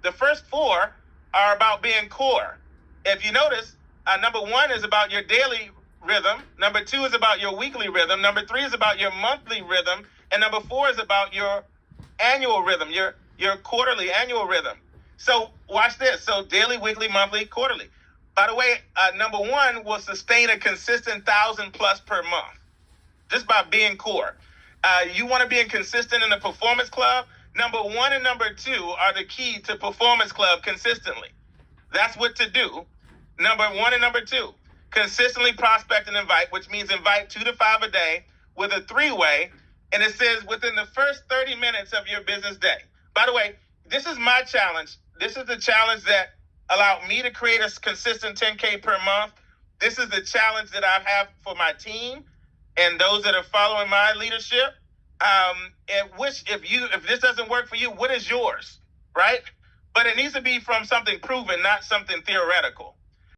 The first four are about being core. If you notice, number one is about your daily rhythm. Number two is about your weekly rhythm. Number three is about your monthly rhythm. And number four is about your annual rhythm, your quarterly annual rhythm. So watch this. So daily, weekly, monthly, quarterly. By the way, number one will sustain a consistent 1,000 plus per month just by being core. You want to be consistent in the performance club. Number one and number two are the key to performance club consistently. That's what to do. Number one and number two, consistently prospect and invite, which means invite 2 to 5 a day with a 3-way. And it says within the first 30 minutes of your business day. By the way, this is my challenge. This is the challenge that allowed me to create a consistent 10K per month. This is the challenge that I have for my team and those that are following my leadership. And which, if this doesn't work for you, what is yours, right? But it needs to be from something proven, not something theoretical.